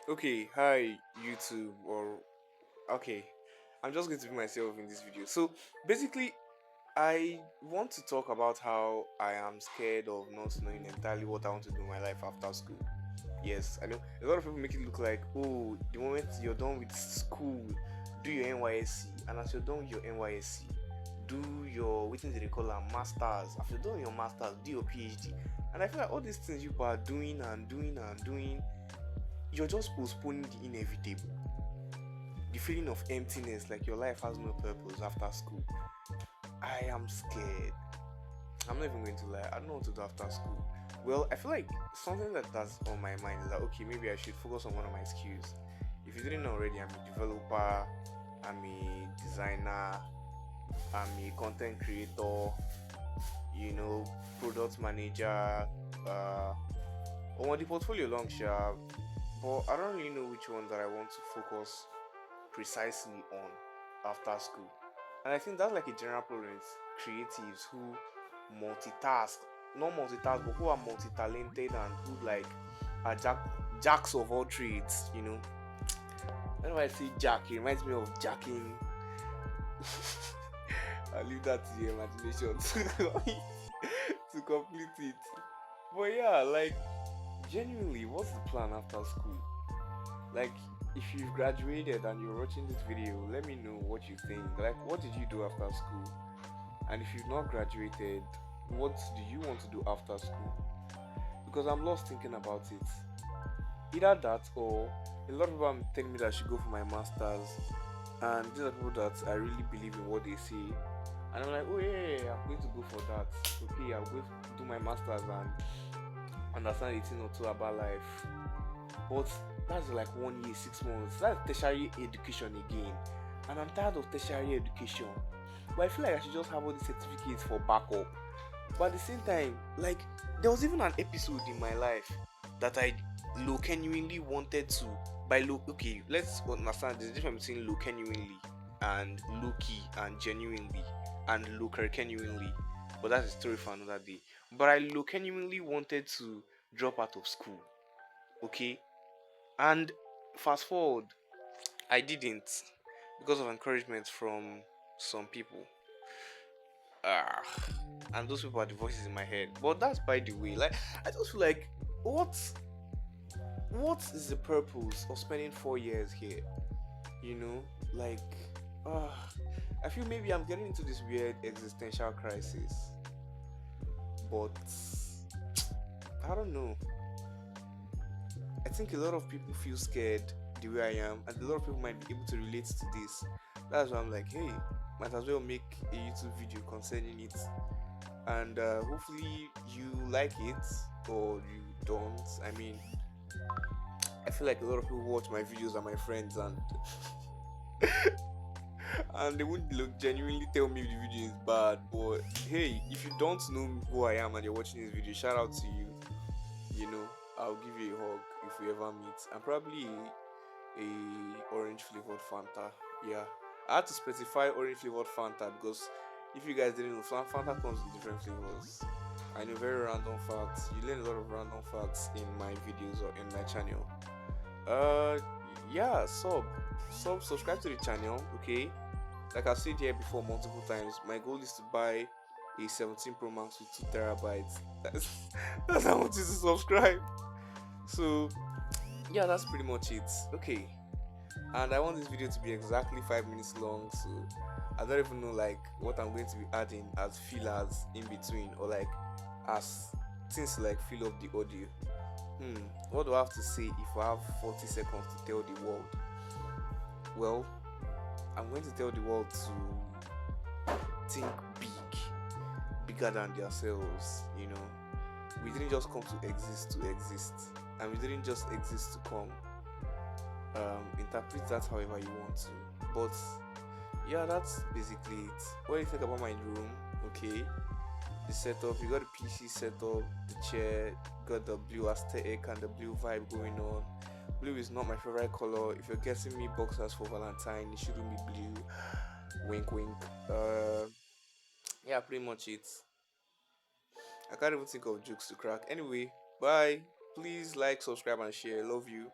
Okay, hi YouTube or okay. I'm just going to be myself in this video. So basically I want to talk about how I am scared of not knowing entirely what I want to do in my life after school. Yes, I know a lot of people make it look like, oh, the moment you're done with school, do your NYSC, and as you're done with your NYSC, do your waiting they call a masters. After you're done with your masters, do your PhD. And I feel like all these things you are doing and doing and doing, you're just postponing the inevitable. The feeling of emptiness, like your life has no purpose after school. I am scared. I'm not even going to lie. I don't know what to do after school. Well, I feel like something that's on my mind is that okay, maybe I should focus on one of my skills. If you didn't know already, I'm a developer, I'm a designer, I'm a content creator, product manager, I want the portfolio long sharp, but I don't really know which one that I want to focus precisely on after school. And I think that's like a general problem with creatives who multitask, not multitask, but who are multi-talented and who like are jacks of all trades. Whenever I say jack, it reminds me of jacking. I'll leave that to the imagination to complete it. But yeah, like genuinely, what's the plan after school? Like, if you've graduated and you're watching this video, let me know what you think. Like, what did you do after school? And if you've not graduated, what do you want to do after school? Because I'm lost thinking about it. Either that or a lot of people are telling me that I should go for my masters, and these are people that I really believe in what they say. And I'm like, oh yeah, I'm going to go for that. Okay, I'll go do my masters and understand a thing or two about life. But that's like 1 year, 6 months. That's tertiary education again. And I'm tired of tertiary education. But I feel like I should just have all these certificates for backup. But at the same time, like there was even an episode in my life that I low genuinely wanted to by low okay, let's understand there's a difference between low genuinely and low key and genuinely and low genuinely. But that's a story for another day. But I low genuinely wanted to drop out of school. Okay, and fast forward, I didn't because of encouragement from some people. Ah, and those people are the voices in my head. But that's by the way. Like, I just feel like, what, what is the purpose of spending 4 years here? You know, like, ah, I feel maybe I'm getting into this weird existential crisis. But I don't know. I think a lot of people feel scared the way I am, and a lot of people might be able to relate to this. That's why I'm like, hey, might as well make a YouTube video concerning it, and hopefully you like it or you don't. I mean, I feel like a lot of people watch my videos are my friends, and and they wouldn't look genuinely tell me the video is bad. But hey, if you don't know who I am and you're watching this video, shout out to you. You know, I'll give you a hug if we ever meet. I'm probably a orange flavored Fanta. Yeah, I had to specify orange flavored Fanta because if you guys didn't know, Fanta comes in different flavors. I know very random facts. You learn a lot of random facts in my videos or in my channel. Uh, yeah, subscribe to the channel. Okay, like I've said here before multiple times, my goal is to buy a 17 Pro Max with 2 terabytes. That's how much is to subscribe. So yeah, that's pretty much it. Okay, and I want this video to be exactly 5 minutes long, so I don't even know like what I'm going to be adding as fillers in between or like as things to like fill up the audio. What do I have to say if I have 40 seconds to tell the world? Well, I'm going to tell the world to think big, bigger than themselves. We didn't just come to exist, and we didn't just exist to come. Interpret that however you want to, but yeah, that's basically it. What do you think about my room? Okay, the setup, you got the PC setup, the chair, got the blue aesthetic and the blue vibe going on. Blue is not my favorite color. If you're getting me boxers for Valentine, it shouldn't be blue. Wink wink. Yeah, pretty much it. I can't even think of jokes to crack. Anyway, bye. Please like, subscribe, and share. Love you.